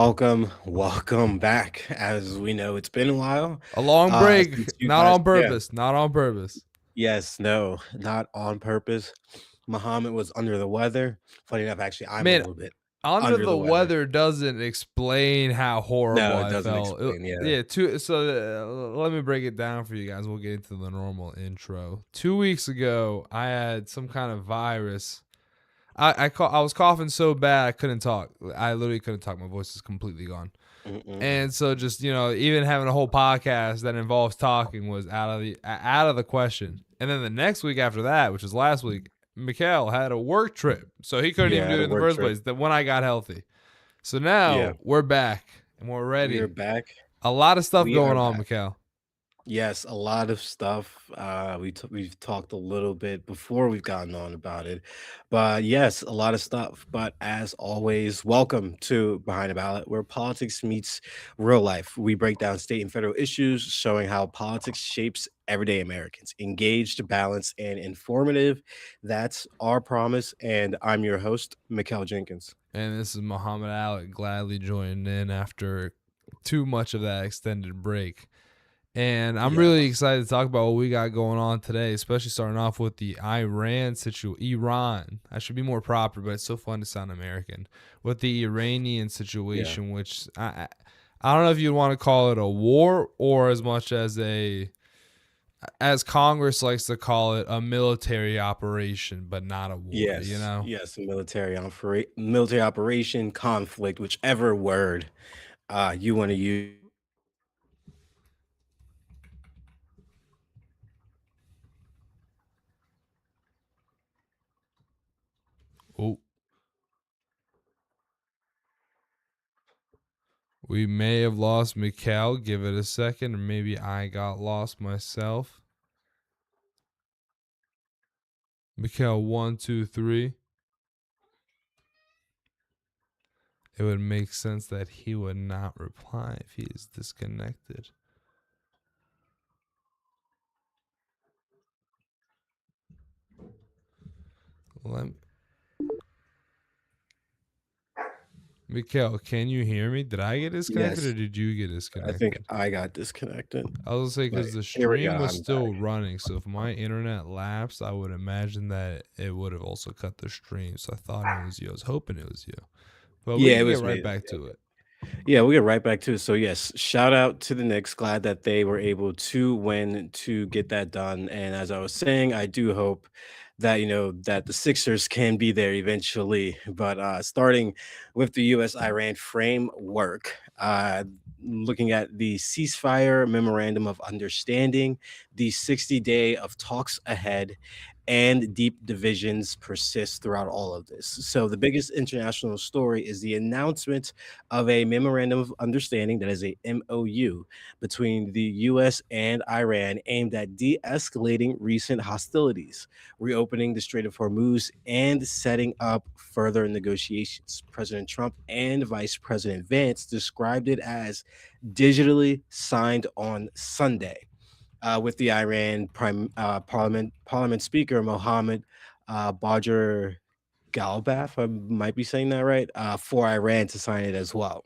Welcome back. As we know, it's been a while. A long break, Since you not guys, on yeah, purpose. Not on purpose. yes, no, not on purpose. Muhammad was under the weather. Funny enough, actually, I'm a Man, little bit under under the the weather. weather doesn't explain how horrible No, it I doesn't felt. explain. Yeah. Yeah, let me break it down for you guys. We'll get into the normal intro. 2 weeks ago, I had some kind of virus. I was coughing so bad I couldn't talk. I literally couldn't talk. My voice is completely gone. Mm-mm-mm. And so just even having a whole podcast that involves talking was out of the question. And then the next week after that, which was last week, Mikhail had a work trip, so he couldn't even Yeah, I do had it a in the work first trip. place. That when I got healthy, so Yeah, now we're back and we're we are ready. back. A lot of stuff We are going on, back. Mikhail. Yes, a lot of stuff. We've talked a little bit before we've gotten on about it, but yes, a lot of stuff. But as always, welcome to Behind the Ballot, where politics meets real life. We break down state and federal issues, showing how politics shapes everyday Americans. Engaged, balanced, and informative. That's our promise. And I'm your host, Mikkel Jenkins. And this is Muhammad Alec gladly joining in after too much of that extended break. And I'm really Yes, excited to talk about what we got going on today, especially starting off with the Iran situation. Iran. I should be more proper, but it's so fun to sound American. With the Iranian yeah. situation, which I don't know if you'd want to call it a war or as much as Congress likes to call it, a military operation, but not a war, you Yes, know? yes, military operation, conflict, whichever word you want to use. Oh, we may have lost Mikhail. Give it a second, or maybe I got lost myself. Mikhail, 1, 2, 3. It would make sense that he would not reply if he is disconnected. Let Mikhail, can you hear me? Did I get disconnected or Yes, did you get I think disconnected? I got disconnected, I was gonna say but because the here we go. stream was I'm back. still running, so if my internet lapsed, I would imagine that it would have also cut the stream. So I thought it was you. I was hoping it was you, but we Yeah, it can get was right me. back to it. Yeah, we'll get right back to it. So yes, shout out to the Knicks. Glad that they were able to win to get that done. And as I was saying, I do hope that that the Sixers can be there eventually. But starting with the U.S. Iran framework, looking at the ceasefire memorandum of understanding, the 60-day of talks ahead, and deep divisions persist throughout all of this. So the biggest international story is the announcement of a memorandum of understanding, that is a MOU, between the US and Iran aimed at de-escalating recent hostilities, reopening the Strait of Hormuz, and setting up further negotiations. President Trump and Vice President Vance described it as digitally signed on Sunday, with the Iran Parliament Speaker Mohammed Bajer Galbaf, I might be saying that right, for Iran to sign it as well,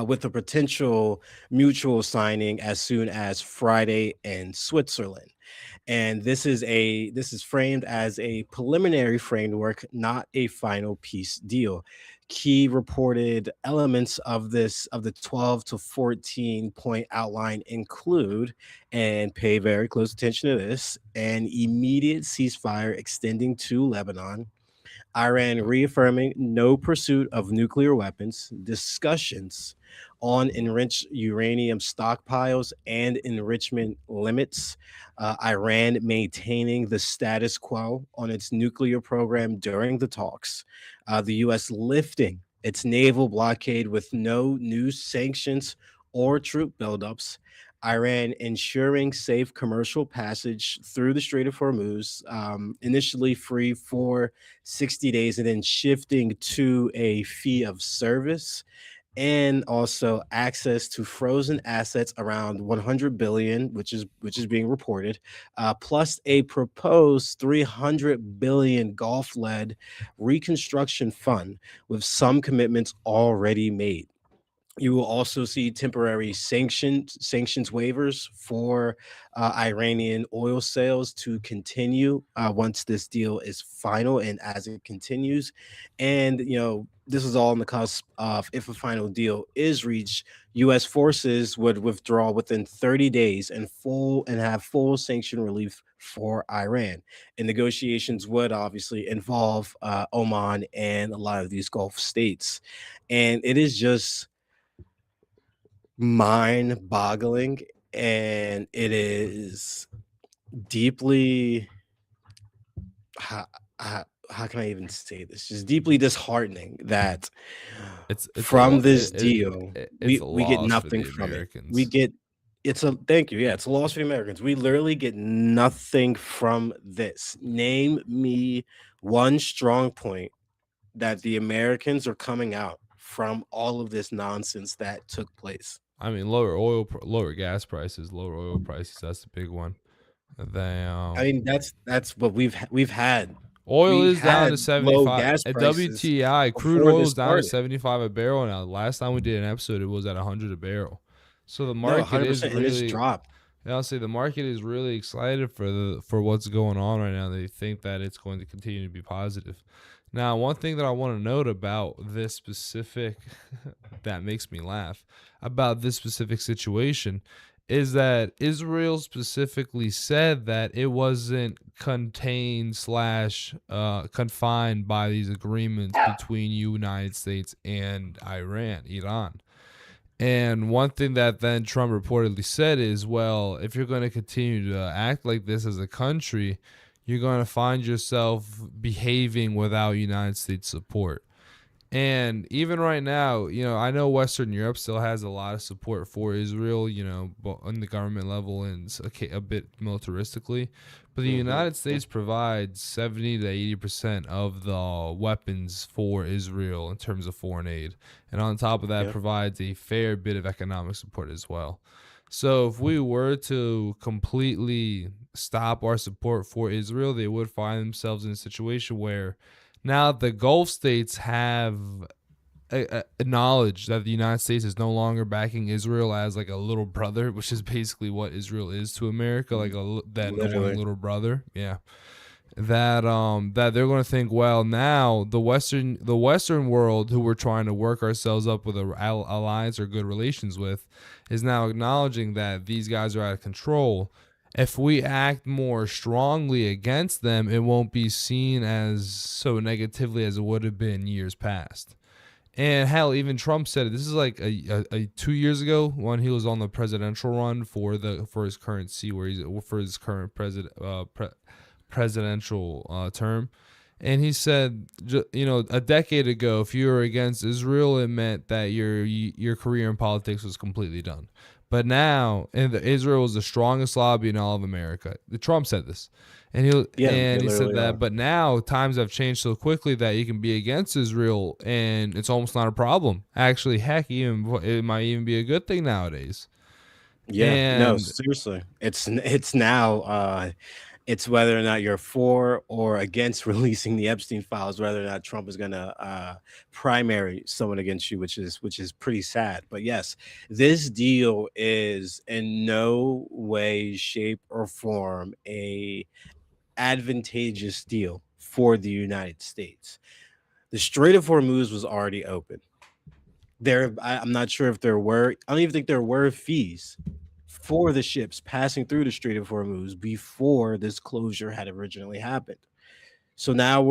with a potential mutual signing as soon as Friday in Switzerland. And this is framed as a preliminary framework, not a final peace deal. Key reported elements of the 12 to 14 point outline include, and pay very close attention to this, an immediate ceasefire extending to Lebanon, Iran reaffirming no pursuit of nuclear weapons, discussions on enriched uranium stockpiles and enrichment limits, Iran maintaining the status quo on its nuclear program during the talks, the U.S. lifting its naval blockade with no new sanctions or troop buildups, Iran ensuring safe commercial passage through the Strait of Hormuz, initially free for 60 days and then shifting to a fee of service, and also access to frozen assets around 100 billion, which is being reported, plus a proposed 300 billion Gulf-led reconstruction fund with some commitments already made. You will also see temporary sanctions waivers for Iranian oil sales to continue once this deal is final and as it continues. And this is all on the cusp of, if a final deal is reached, U.S. forces would withdraw within 30 days and have full sanction relief for Iran. And negotiations would obviously involve Oman and a lot of these Gulf states. And it is just mind-boggling, and it is deeply how how can I even say this? Just deeply disheartening that It's a from lo- this deal, it's a we get loss for nothing the from it. We Americans. get it's a thank you. Yeah, it's a loss for the Americans. We literally get nothing from this. Name me one strong point that the Americans are coming out from all of this nonsense that took place. I mean, lower gas prices, lower oil prices. That's the big one. They I mean, that's what we've had. Oil We is down to had low 75. gas At prices WTI, crude before oil this is down to started. 75 a barrel now. Last time we did an episode, it was at 100 a barrel. So the No, market is 100%, and it's really, dropped. I'll say the market is really excited for what's going on right now. They think that it's going to continue to be positive. Now, one thing that I want to note about this specific that makes me laugh about this specific situation is that Israel specifically said that it wasn't contained slash confined by these agreements between United States and Iran. And one thing that then Trump reportedly said is, well, if you're going to continue to act like this as a country, you're going to find yourself behaving without United States support. And even right now, I know Western Europe still has a lot of support for Israel, on the government level and a bit militaristically. But the Mhm, United States provides 70 to 80% of the weapons for Israel in terms of foreign aid. And on top of that, yeah, provides a fair bit of economic support as well. So if we were to completely stop our support for Israel, they would find themselves in a situation where now the Gulf states have acknowledged that the United States is no longer backing Israel as like a little brother, which is basically what Israel is to America, like that annoying literally. little brother. Yeah, that they're going to think, well, now the Western world, who we're trying to work ourselves up with a alliance or good relations with, is now acknowledging that these guys are out of control. If we act more strongly against them, it won't be seen as so negatively as it would have been years past. And hell, even Trump said it. This is like a 2 years ago when he was on the presidential run for his current seat, where he's for his current presidential term. And he said, a decade ago, if you were against Israel, it meant that your career in politics was completely done. But now, Israel is the strongest lobby in all of America. Trump said this, and he Yeah, they and he said literally that. are. But now times have changed so quickly that you can be against Israel, and it's almost not a problem. Actually, heck, even it might even be a good thing nowadays. Yeah, no, And seriously. It's now, it's whether or not you're for or against releasing the Epstein files, whether or not Trump is gonna, primary someone against you, which is pretty sad. But yes, this deal is in no way, shape, or form a advantageous deal for the United States. The Strait of Hormuz was already open. I'm not sure if there were. I don't even think there were fees for the ships passing through the Strait of Hormuz before this closure had originally happened. So now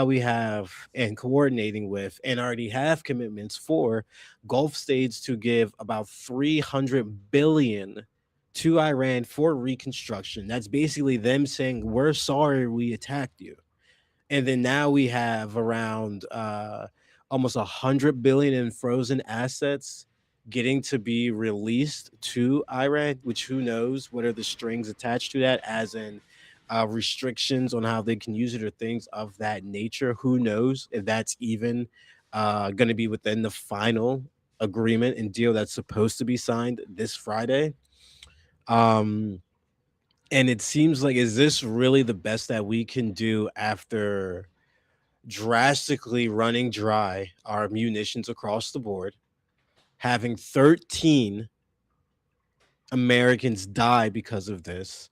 we have and coordinating with and already have commitments for Gulf states to give about 300 billion to Iran for reconstruction. That's basically them saying we're sorry we attacked you. And then now we have around almost 100 billion in frozen assets getting to be released to Iran, which who knows what are the strings attached to that, as in restrictions on how they can use it or things of that nature. Who knows if that's even going to be within the final agreement and deal that's supposed to be signed this Friday. Um, and it seems like, is this really the best that we can do after drastically running dry our munitions across the board, having 13 Americans die because of this,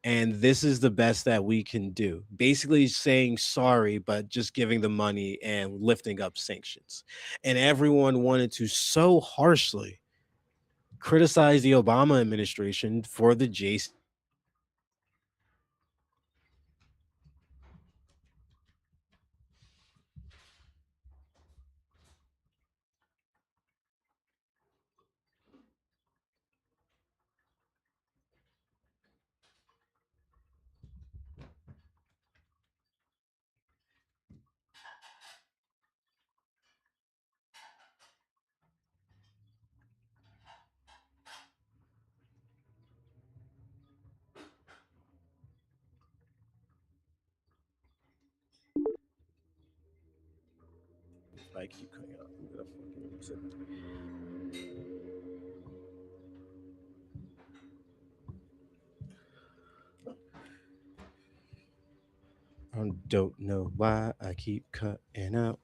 and this is the best that we can do. Basically saying sorry, but just giving the money and lifting up sanctions. And everyone wanted to so harshly criticize the Obama administration for the JC. I keep cutting out. I'm gonna fucking lose it. I don't know why I keep cutting out.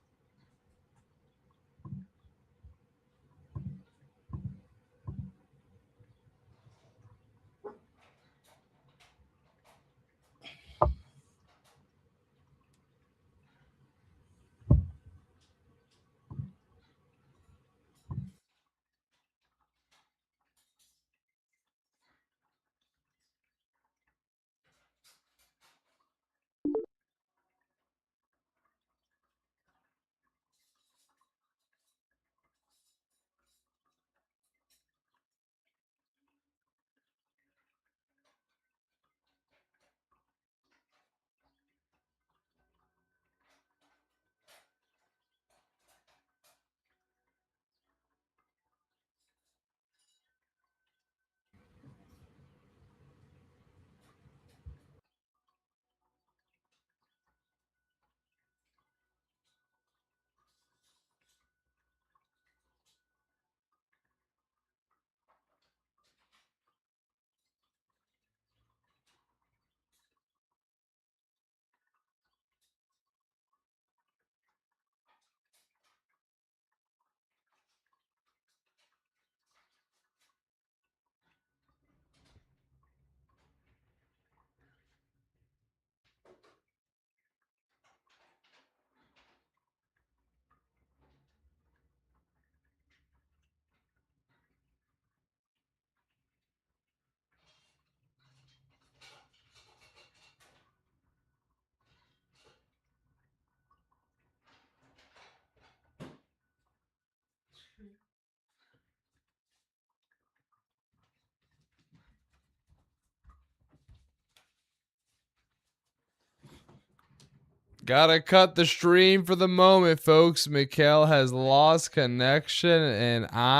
Gotta cut the stream for the moment, folks. Mikhail has lost connection, and I